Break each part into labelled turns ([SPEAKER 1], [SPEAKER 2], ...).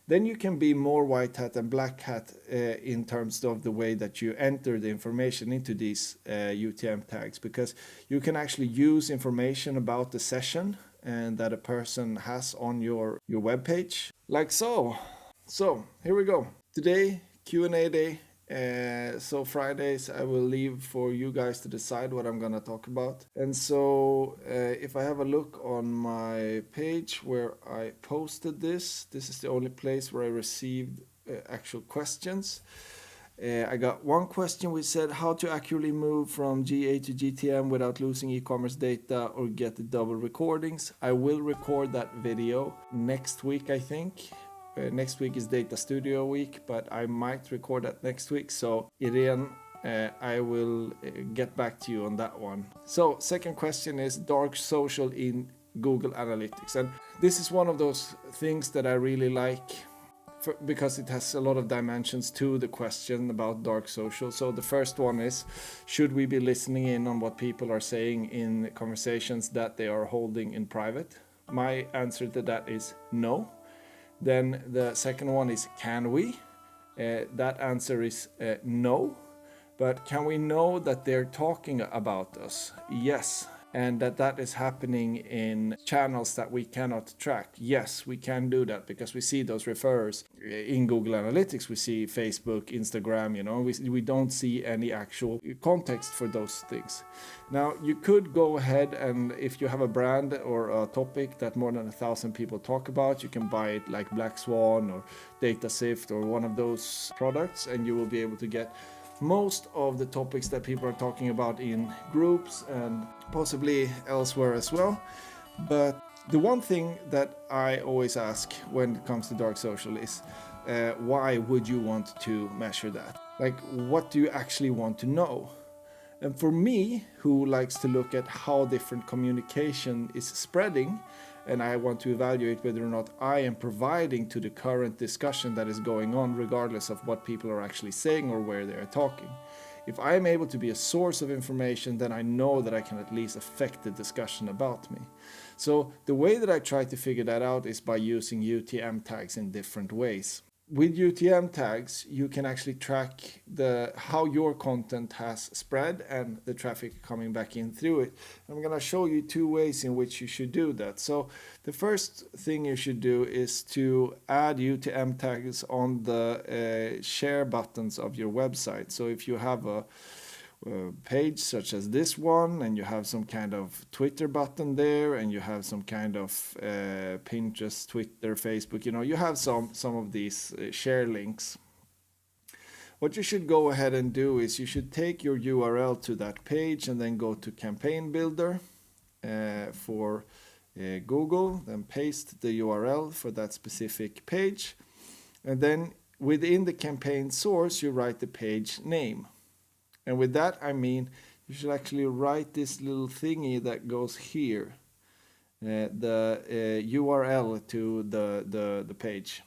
[SPEAKER 1] Then you can be more white hat and black hat in terms of the way that you enter the information into these UTM tags, because you can actually use information about the session and that a person has on your web page, like so. So here we go. Today, Q&A day. So Fridays I will leave for you guys to decide what I'm gonna talk about. And so if I have a look on my page where I posted this is the only place where I received actual questions. I got one question which said how to accurately move from GA to GTM without losing e-commerce data or get the double recordings. I will record that video next week, I think. Next week is Data Studio week, but I might record that next week. So Irene, I will get back to you on that one. So second question is dark social in Google Analytics. And this is one of those things that I really like because it has a lot of dimensions to the question about dark social. So the first one is, should we be listening in on what people are saying in conversations that they are holding in private? My answer to that is no. Then the second one is, can we? That answer is no. But can we know that they're talking about us? Yes. And that is happening in channels that we cannot track. Yes, we can do that because we see those referrers in Google Analytics. We see Facebook, Instagram, we don't see any actual context for those things. Now, you could go ahead and if you have a brand or a topic that more than 1,000 people talk about, you can buy it like Black Swan or DataSift or one of those products, and you will be able to get most of the topics that people are talking about in groups and possibly elsewhere as well. But the one thing that I always ask when it comes to dark social is why would you want to measure that? Like, what do you actually want to know? And for me, who likes to look at how different communication is spreading, and I want to evaluate whether or not I am providing to the current discussion that is going on, regardless of what people are actually saying or where they are talking. If I am able to be a source of information, then I know that I can at least affect the discussion about me. So the way that I try to figure that out is by using UTM tags in different ways. With UTM tags, you can actually track how your content has spread and the traffic coming back in through it. I'm going to show you two ways in which you should do that. So the first thing you should do is to add UTM tags on the share buttons of your website. So if you have a page such as this one, and you have some kind of Twitter button there, and you have some kind of Pinterest, Twitter, Facebook, you have some of these share links. What you should go ahead and do is you should take your URL to that page and then go to Campaign Builder for Google, then paste the URL for that specific page, and then within the campaign source you write the page name. And with that, I mean, you should actually write this little thingy that goes here, the URL to the page,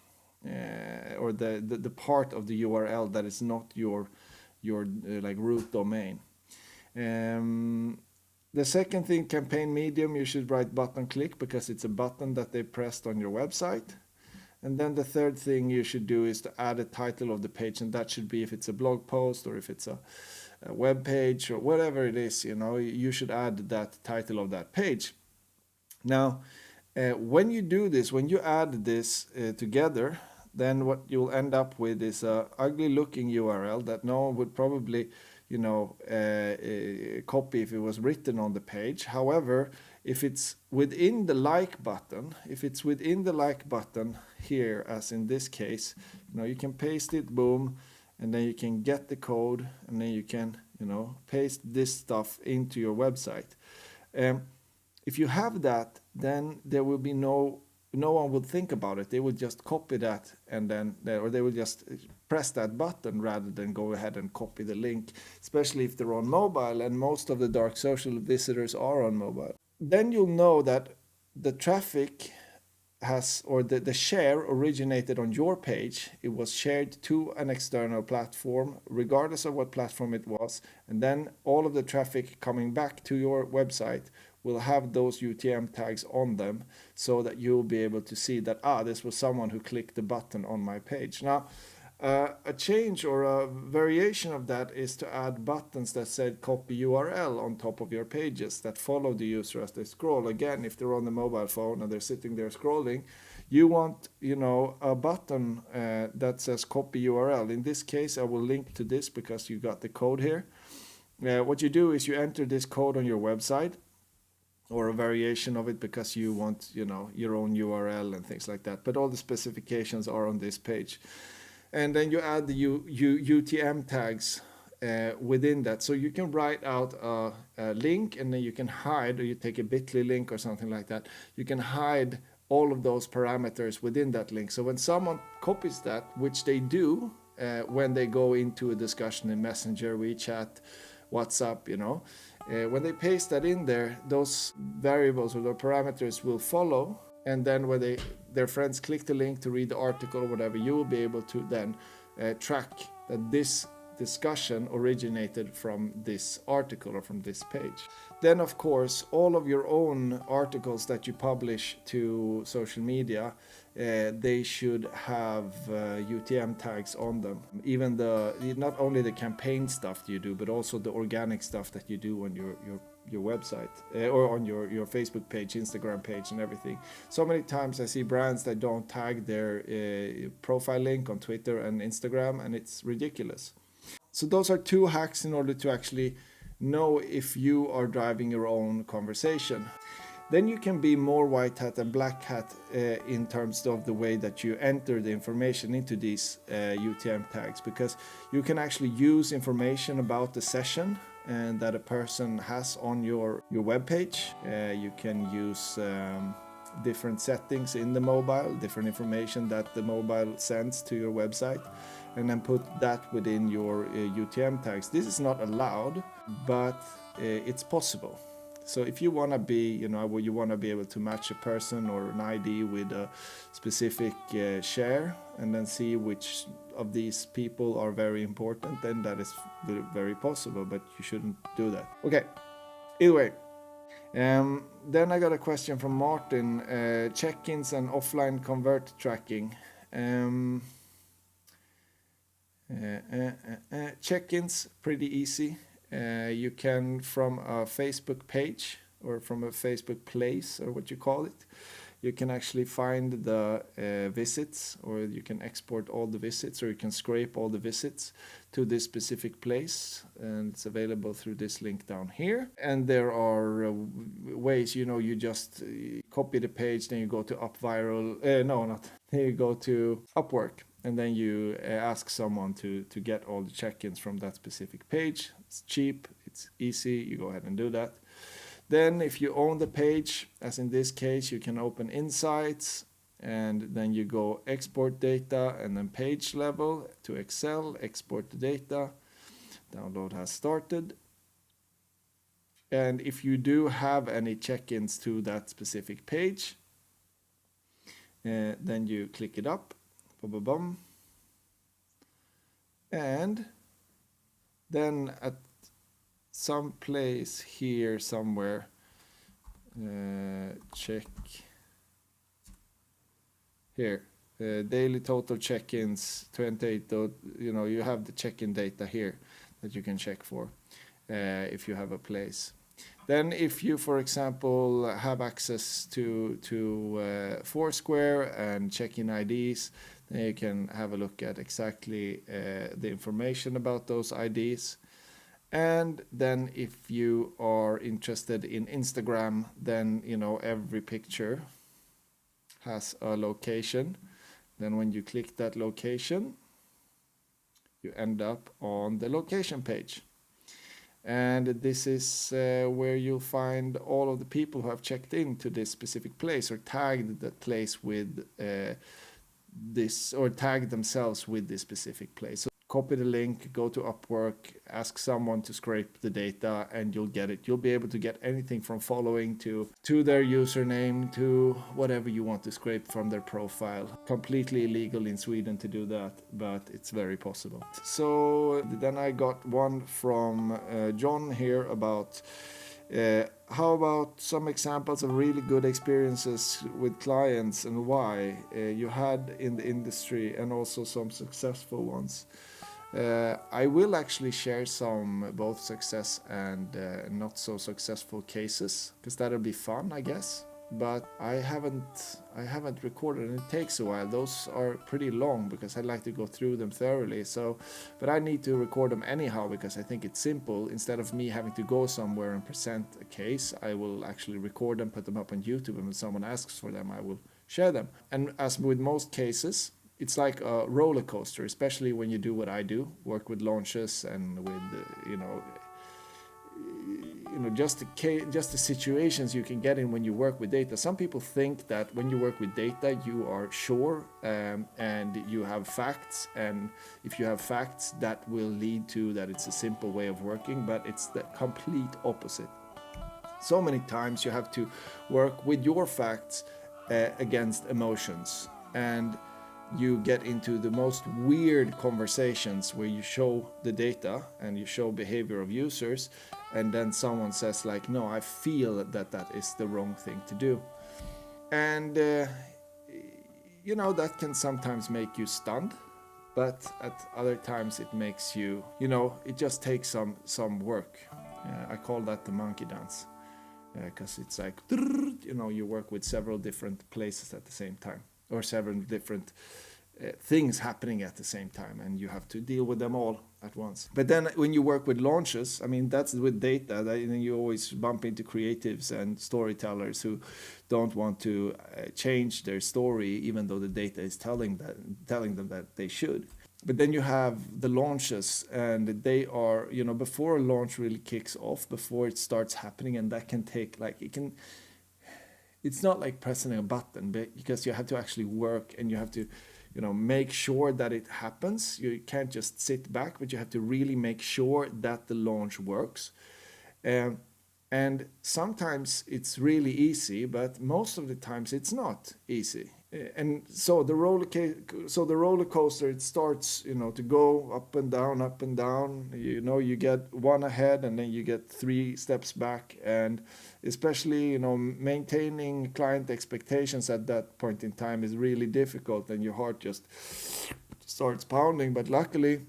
[SPEAKER 1] or the part of the URL that is not your like root domain. The second thing, campaign medium, you should write button click because it's a button that they pressed on your website. And then the third thing you should do is to add a title of the page, and that should be if it's a blog post or if it's a web page or whatever it is, you should add that title of that page. Now, when you do this, when you add this together, then what you'll end up with is a ugly looking URL that no one would probably copy if it was written on the page. However, if it's within the like button, here, as in this case, you can paste it, boom, and then you can get the code, and then you can paste this stuff into your website. If you have that, then there will be no one will think about it. They will just copy that, and then or they will just press that button rather than go ahead and copy the link, especially if they're on mobile, and most of the dark social visitors are on mobile. Then you'll know that the traffic the share originated on your page. It was shared to an external platform, regardless of what platform it was, and then all of the traffic coming back to your website will have those UTM tags on them, so that you'll be able to see that, this was someone who clicked the button on my page. Now, a change or a variation of that is to add buttons that said copy URL on top of your pages that follow the user as they scroll. Again, if they're on the mobile phone and they're sitting there scrolling, you want, a button that says copy URL. In this case, I will link to this because you got the code here. What you do is you enter this code on your website, or a variation of it, because you want, your own URL and things like that. But all the specifications are on this page. And then you add the UTM tags within that. So you can write out a link, and then you can hide, or you take a bit.ly link or something like that. You can hide all of those parameters within that link. So when someone copies that, which they do when they go into a discussion in Messenger, WeChat, WhatsApp, when they paste that in there, those variables or the parameters will follow. And then when their friends click the link to read the article or whatever, you will be able to then track that this discussion originated from this article or from this page. Then, of course, all of your own articles that you publish to social media, they should have UTM tags on them. Even not only the campaign stuff you do, but also the organic stuff that you do on your website or on your Facebook page, Instagram page, and everything. So many times I see brands that don't tag their profile link on Twitter and Instagram, and it's ridiculous. So those are 2 hacks in order to actually know if you are driving your own conversation. Then you can be more white hat and black hat in terms of the way that you enter the information into these UTM tags, because you can actually use information about the session and that a person has on your web page. You can use different settings in the mobile, different information that the mobile sends to your website, and then put that within your UTM tags. This is not allowed, but it's possible. So if you want to be, you want to be able to match a person or an ID with a specific share, and then see which of these people are very important, then that is very possible, but you shouldn't do that. Okay, either way. Then I got a question from Martin, check-ins and offline convert tracking. Check-ins, pretty easy. You can, from a Facebook page or from a Facebook place, or what you call it, you can actually find the visits, or you can export all the visits, or you can scrape all the visits to this specific place, and it's available through this link down here. And there are ways, you just copy the page, then you go to then you go to Upwork, and then you ask someone to get all the check-ins from that specific page. It's cheap, it's easy, you go ahead and do that. Then if you own the page, as in this case, you can open Insights, and then you go export data, and then page level to Excel, export the data. Download has started. And if you do have any check-ins to that specific page, then you click it up. And then at some place here somewhere, check here, daily total check-ins 28. You have the check-in data here that you can check for if you have a place. Then if you, for example, have access to Foursquare and check-in IDs, then you can have a look at exactly the information about those IDs. And then if you are interested in Instagram, then every picture has a location. Then when you click that location, you end up on the location page. And this is where you'll find all of the people who have checked into this specific place, or tagged that place with this, or tagged themselves with this specific place. So copy the link, go to Upwork, ask someone to scrape the data, and you'll get it. You'll be able to get anything from following to their username, to whatever you want to scrape from their profile. Completely illegal in Sweden to do that, but it's very possible. So then I got one from John here about How about some examples of really good experiences with clients and why you had in the industry, and also some successful ones? I will actually share some both success and not so successful cases, because that'll be fun, I guess. But I haven't recorded, and it takes a while. Those are pretty long because I like to go through them thoroughly. So, but I need to record them anyhow because I think it's simple. Instead of me having to go somewhere and present a case, I will actually record them, put them up on YouTube, and when someone asks for them, I will share them. And as with most cases, it's like a roller coaster, especially when you do what I do, work with launches and with just the situations you can get in when you work with data. Some people think that when you work with data, you are sure and you have facts, and if you have facts, that will lead to that it's a simple way of working, but it's the complete opposite. So many times you have to work with your facts against emotions, and you get into the most weird conversations where you show the data and you show behavior of users, and then someone says like, no, I feel that is the wrong thing to do. And that can sometimes make you stunned, but at other times it makes you, it just takes some work. I call that the monkey dance, because it's like, you work with several different places at the same time, or several different things happening at the same time, and you have to deal with them all at once. But then when you work with launches, I mean, that's with data, you always bump into creatives and storytellers who don't want to change their story, even though the data is telling them that they should. But then you have the launches, and they are, before a launch really kicks off, before it starts happening, and that can take it's not like pressing a button, because you have to actually work, and you have to make sure that it happens. You can't just sit back, but you have to really make sure that the launch works. And sometimes it's really easy, but most of the times it's not easy. And so the roller coaster, it starts, to go up and down, up and down. You get one ahead, and then you get 3 steps back, and especially, maintaining client expectations at that point in time is really difficult, and your heart just starts pounding. But luckily,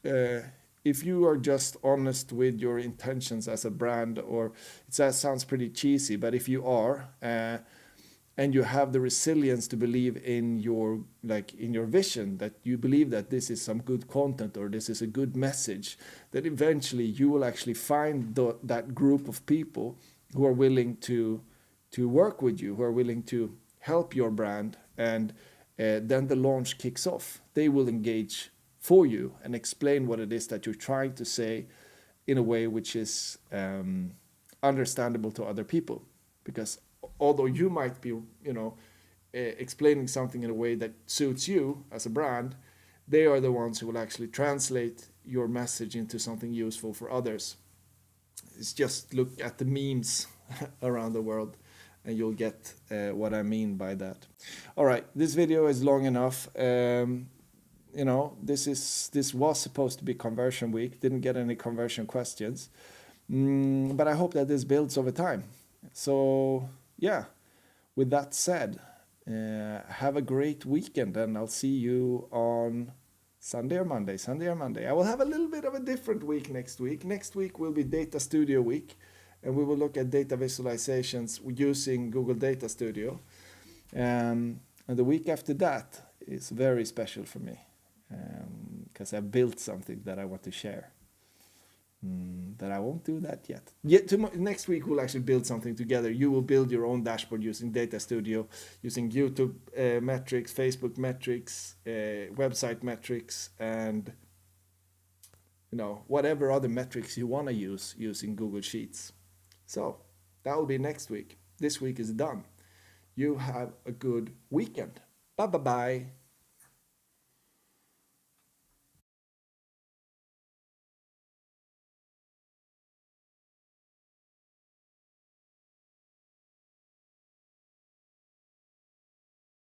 [SPEAKER 1] if you are just honest with your intentions as a brand, or that sounds pretty cheesy, but if you are, and you have the resilience to believe in your vision, that you believe that this is some good content, or this is a good message, that eventually you will actually find that group of people who are willing to work with you, who are willing to help your brand, and then the launch kicks off. They will engage for you and explain what it is that you're trying to say in a way which is understandable to other people. Because although you might be, explaining something in a way that suits you as a brand, they are the ones who will actually translate your message into something useful for others. It's just look at the memes around the world, and you'll get what I mean by that. All right, this video is long enough. This was supposed to be conversion week. Didn't get any conversion questions, but I hope that this builds over time. So yeah, with that said, have a great weekend, and I'll see you on Sunday or Monday. I will have a little bit of a different week next week. Next week will be Data Studio week, and we will look at data visualizations using Google Data Studio. And the week after that is very special for me, because I built something that I want to share. That I won't do that yet. Next week we'll actually build something together. You will build your own dashboard using Data Studio, using YouTube metrics, Facebook metrics, website metrics, and whatever other metrics you want to use using Google Sheets. So that will be next week. This week is done. You have a good weekend. Bye.